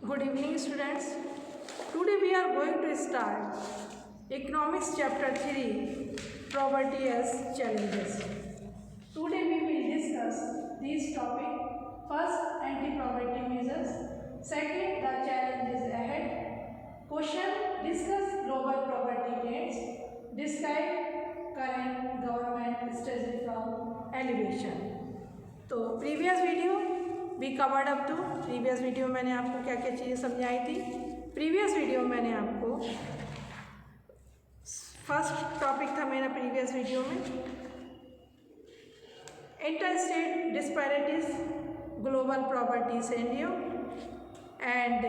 Good evening, students. Today we are going to start Economics Chapter 3, Poverty as Challenges. Today we will discuss these topics. First, anti-poverty measures. Second, the challenges ahead. Question, discuss global poverty trends. Describe current government strategy from elevation. तो previous video we covered up to previous video मैंने आपको क्या क्या चीज़ें समझाई थी। Previous video मैंने आपको फर्स्ट टॉपिक था मेरा प्रीवियस वीडियो में interstate disparities global poverty scenario and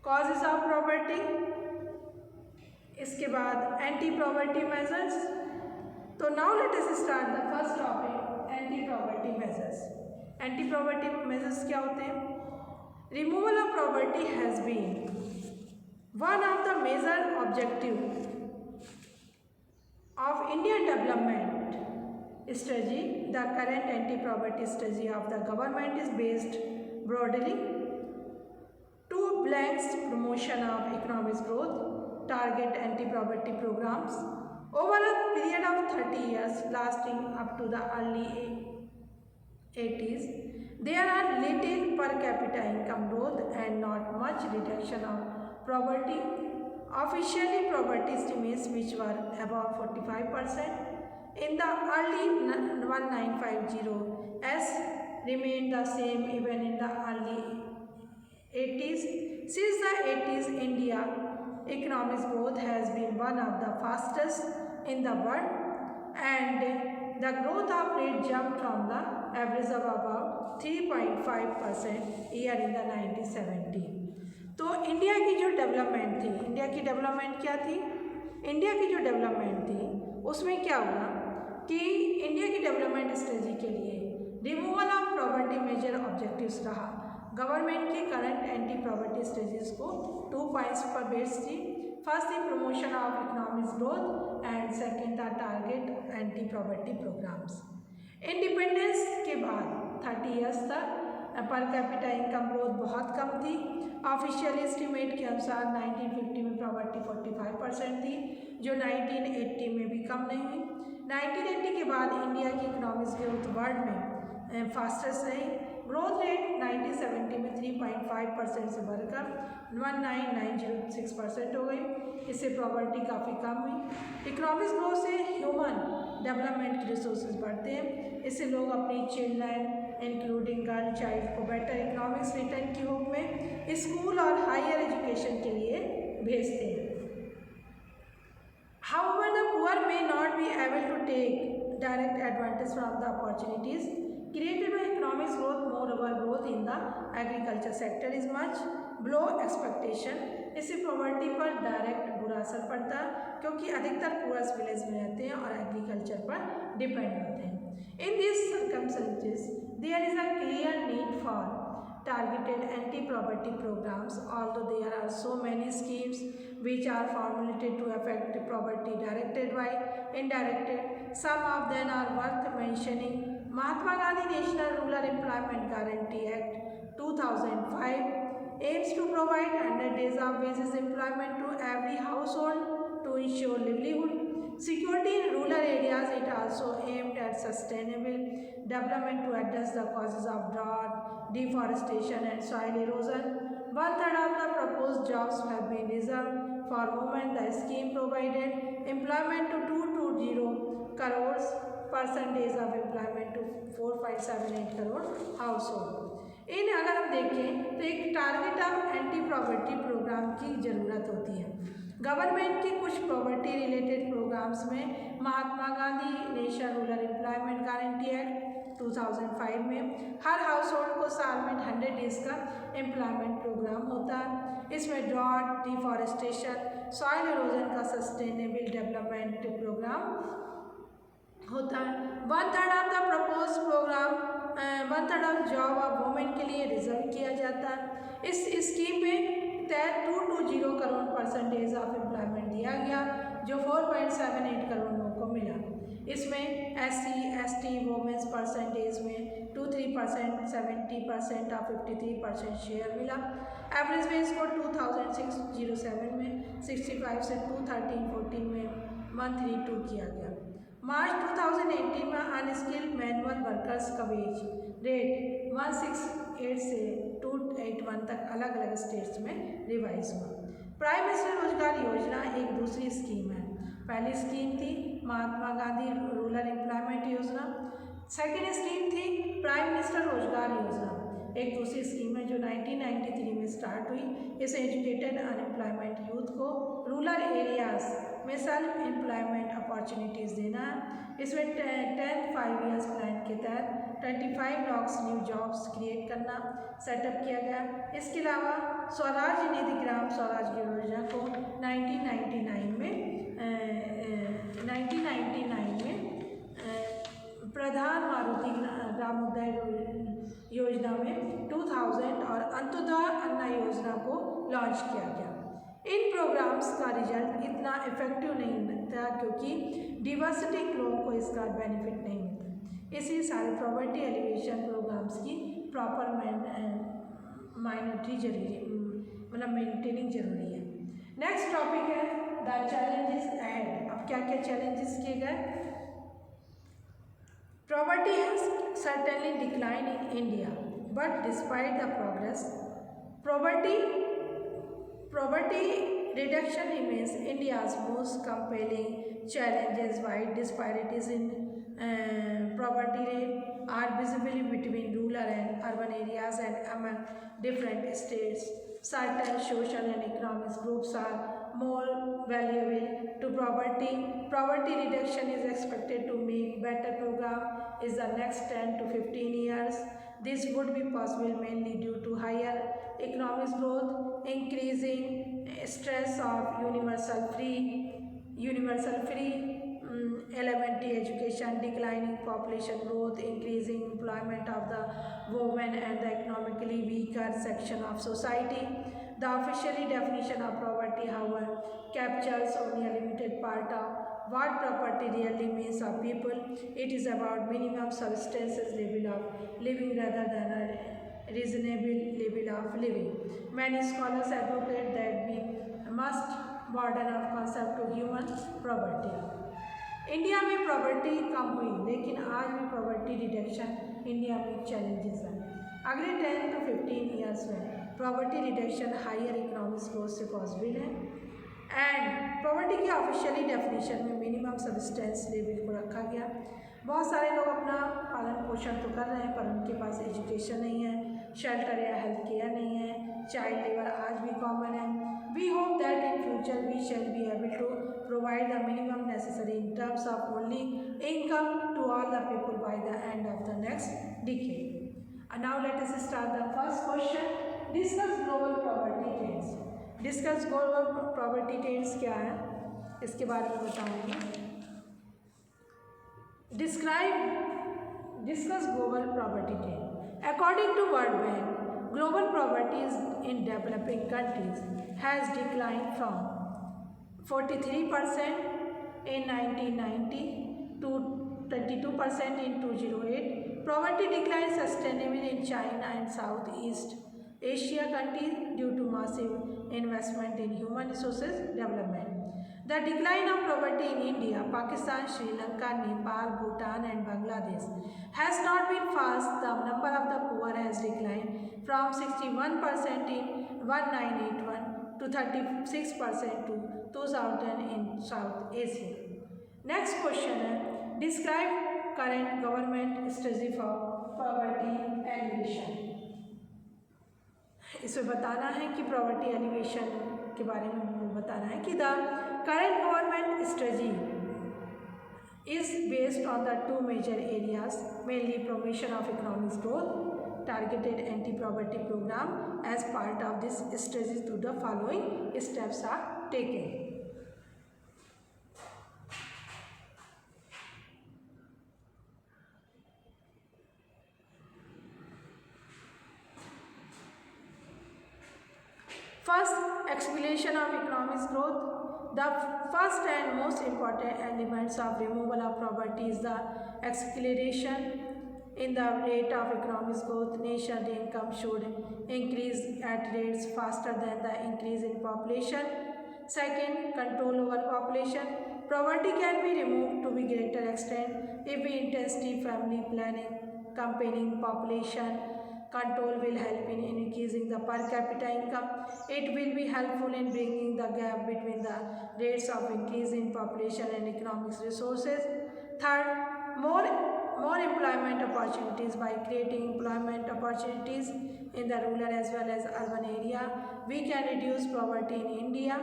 causes of poverty. इसके बाद एंटी प्रॉपर्टी मेजर्स। तो now let us start the first topic anti poverty measures. Anti poverty measures क्या होते हैं? Removal of poverty has been one of the major objective of Indian development strategy. The current anti poverty strategy of the government is based broadly to blanks promotion of economic growth, target anti-poverty programs over a period of 30 years lasting up to the early 80s. There are little per capita income growth and not much reduction of poverty. Officially, poverty estimates which were above 45% in the early 1950s has remained the same even in the early 80s. Since the 80s, India economic growth has been one of the fastest in the world and the growth of rate jumped from the average of about 3.5% year in the 1970. तो India की जो development थी, India की development क्या थी? India की जो development थी उसमें क्या हुआ कि इंडिया की डेवलपमेंट स्ट्रेटजी के लिए removal of poverty major objectives रहा। गवर्नमेंट की करंट एंटी प्रॉपर्टी स्ट्रेटजीज को 2 पॉइंट्स पर बेस्ड थी। फर्स्ट थी promotion of economic growth and second था target anti poverty programmes. Independence के बाद 30 इयर्स तक पर कैपिटा इनकम ग्रोथ बहुत कम थी। ऑफिशियल एस्टीमेट के अनुसार 1950 में प्रॉपर्टी 45% थी जो 1980 में भी कम नहीं हुई। 1980 के बाद इंडिया की इकोनॉमिक ग्रोथ वर्ल्ड में फास्टेस्ट रही। ग्रोथ रेट 1970 में 3.5% से बढ़कर 1996% हो गई। इससे प्रॉपर्टी काफ़ी कम हुई। इकोनॉमिक ग्रोथ से ह्यूमन डेवलपमेंट के रिसोर्सेज बढ़ते हैं। इससे लोग अपनी चिल्ड्रन इंक्लूडिंग गर्ल चाइल्ड को बेटर इकोनॉमिक्स रिटर्न की होप में स्कूल और हायर एजुकेशन के लिए भेजते हैं। However, the poor may not be able to take direct advantage from the opportunities created by economic growth. Moreover, growth in the agriculture sector is much below expectation. इससे property पर direct बुरा असर पड़ता है क्योंकि अधिकतर पुअर्स विलेज में रहते हैं और एग्रीकल्चर पर डिपेंड होते हैं। In these circumstances, there is a clear need for targeted anti-poverty programs. Although there are so many schemes which are formulated to affect poverty directed by indirected, some of them are worth mentioning. Mahatma Gandhi National Rural Employment Guarantee Act 2005 aims to provide 100 days of wages employment to every household to ensure livelihood security in rural areas. It also aimed at sustainable development to address the causes of drought, deforestation and soil erosion. 1/3 of the proposed jobs have been reserved for women. The scheme provided employment to 220 crores percentage of employment to 4.78 crore household. इन अगर हम देखें तो एक target of anti poverty program की ज़रूरत होती है। Government की कुछ प्रॉपर्टी रिलेटेड प्रोग्राम्स में Mahatma Gandhi national rural employment guarantee act 2005 में हर हाउस होल्ड को साल में 100 डेज का एम्प्लॉयमेंट प्रोग्राम होता है। इसमें ड्रॉट, डिफॉरेस्टेशन, सॉइल इरोजन का सस्टेनेबल डेवलपमेंट प्रोग्राम होता है। 1/3 of the propose program 1/3 of job of women के लिए रिजर्व किया जाता है। इस स्कीम में 220 करोड़ परसेंटेज ऑफ एम्प्लॉयमेंट दिया गया जो 4.78 करोड़ लोगों को मिला। इसमें SC, ST वोमेंस परसेंटेज में 3%, 70% और 53% शेयर मिला। एवरेज पे स्कोर 2607 में 65 से 213-14 में मंथली 2 किया गया। मार्च 2018 में अनस्किल्ड मैनुअल वर्कर्स का वेज रेट 168 से 281 तक अलग अलग स्टेट्स में रिवाइज हुआ। प्राइम मिनिस्टर रोजगार योजना एक दूसरी स्कीम है। पहली स्कीम थी महात्मा गांधी रूरल एम्प्लॉयमेंट योजना, सेकेंड स्कीम थी प्राइम मिनिस्टर रोजगार योजना। एक दूसरी स्कीम है जो 1993 में स्टार्ट हुई। इस एजुकेटेड अनएम्प्लॉयमेंट यूथ को रूरल एरियाज में सेल्फ एम्प्लॉयमेंट अपॉर्चुनिटीज़ देना है। इसमें 10 5 ईयर्स प्लान के तहत 25 लाख न्यू जॉब्स क्रिएट करना सेटअप किया गया। इसके अलावा स्वराज निधि ग्राम स्वराज योजना को 1999 में प्रधान मारुति ग्रामोदय योजना में 2000 और अंत्योदय अन्ना योजना को लॉन्च किया गया। इन प्रोग्राम्स का रिजल्ट इतना इफेक्टिव नहीं था क्योंकि डिवर्सिटी लोगों को इसका बेनिफिट नहीं मिलता। इसी सारे प्रॉपर्टी एलिवेशन प्रोग्राम्स की प्रॉपर मेंटेनिंग जरूरी है। नेक्स्ट टॉपिक है द चैलेंजेस अहेड। अब क्या क्या चैलेंजेस किए गए? Poverty has certainly declined in India, but despite the progress, poverty reduction remains India's most compelling challenges. Wide disparities in poverty rate are visible between rural and urban areas and among different states. Certain social and economic groups are more valuable to poverty. Poverty reduction is expected to make better program in the next 10 to 15 years. This would be possible mainly due to higher economic growth, increasing stress of universal free elementary education, declining population growth, increasing employment of the women and the economically weaker section of society. The official definition of poverty, however, captures only a limited part of what poverty really means of people. It is about minimum subsistence level of living rather than a reasonable level of living. Many scholars advocate that we must broaden our concept to human poverty. India में poverty कम हुई, लेकिन आज भी poverty reduction India में challenges है। अगले 10 to 15 years में poverty reduction higher economic growth से पॉसिबल है। एंड प्रॉपर्टी की ऑफिशियली डेफिनेशन में मिनिमम सब्सिस्टेंस लेवल को रखा गया। बहुत सारे लोग अपना पालन पोषण तो कर रहे हैं, पर उनके पास एजुकेशन नहीं है, शेल्टर या हेल्थ केयर नहीं है, चाइल्ड लेबर आज भी कॉमन है। We hope that in future we shall be able to provide the minimum necessary in terms of only income to all the people by the end of the next decade. And now let us start the first question. Discuss global poverty trends. Discuss global poverty trends क्या है, इसके बारे में बताऊंगी। Discuss global poverty trend. According to World Bank, global poverty in developing countries has declined from 43% in 1990 to 22% in 2008. Poverty declined sustainably in China and Southeast Asia countries due to massive investment in human resources development. The decline of poverty in India, Pakistan, Sri Lanka, Nepal, Bhutan and Bangladesh has not been fast. The number of the poor has declined from 61% in 1981 to 36% to 2000 in South Asia. Next question है, describe current government strategy for poverty alleviation. इसमें बताना है कि poverty alleviation के बारे में हमको बताना है कि the current government strategy is based on the two major areas, mainly promotion of economic growth, targeted anti-poverty program. As part of this strategy, to the following steps are taken. First, acceleration of economic growth. The first and most important elements of removal of poverty is the acceleration in the rate of economic growth, nation income should increase at rates faster than the increase in population. Second, control over population. Poverty can be removed to a greater extent if we intensify family planning, campaigning. Population control will help in increasing the per capita income. It will be helpful in bringing the gap between the rates of increase in population and economic resources. Third, more employment opportunities. By creating employment opportunities in the rural as well as urban area, we can reduce poverty in India.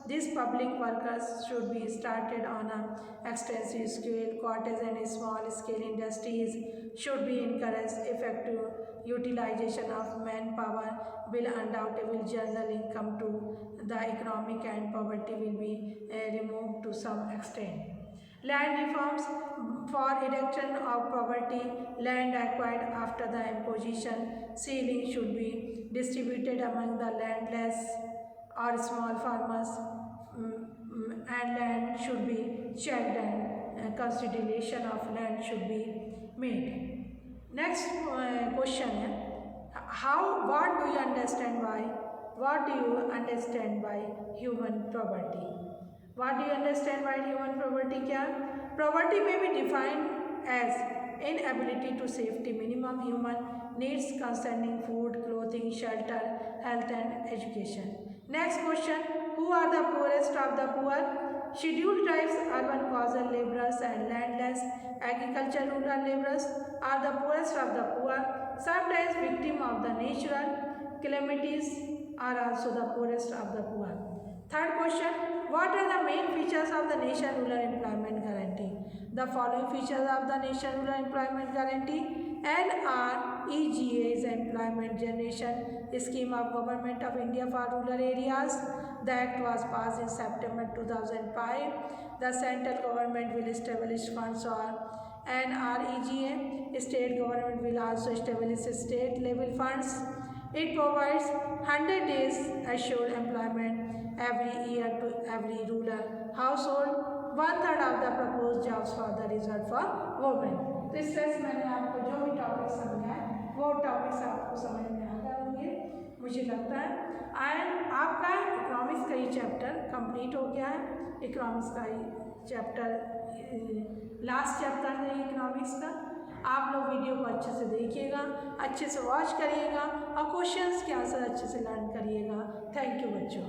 These public workers should be started on an extensive scale. Cottage and small scale industries should be encouraged. Effective utilization of manpower will undoubtedly generate income to the economic, and poverty will be removed to some extent. Land reforms. For reduction of poverty, land acquired after the imposition ceiling should be distributed among the landless or small farmers, and land should be checked, and consideration of land should be made. Next question है, what do you understand by human poverty? What do you understand by human poverty? क्या? Poverty may be defined as inability to safety minimum human needs concerning food, clothing, shelter, health and education. Next question, who are the poorest of the poor? Scheduled tribes, urban causal laborers and landless agricultural rural laborers are the poorest of the poor. Sometimes victims of the natural calamities are also the poorest of the poor. Third question, what are the main features of the Nation Rural Employment Guarantee? The following features of the Nation Rural Employment Guarantee: NREGA is Employment Generation Scheme of Government of India for rural areas. The act was passed in September 2005. The central government will establish funds for NREGA. State government will also establish state level funds. It provides 100 days assured employment every year to every rural household. 1/3 of the proposed jobs for the reserved for women. तो इस तरह से मैंने आपको जो भी topic समझाए वो टॉपिक्स आपको समझ में आ गए होंगे मुझे लगता है। एंड आपका इकोनॉमिक्स का ये चैप्टर कंप्लीट हो गया है। इकोनॉमिक्स का ये चैप्टर लास्ट चैप्टर है इकोनॉमिक्स का। आप लोग वीडियो को अच्छे से देखिएगा, अच्छे से वॉच करिएगा और क्वेश्चंस के आंसर अच्छे से लर्न करिएगा। थैंक यू बच्चों।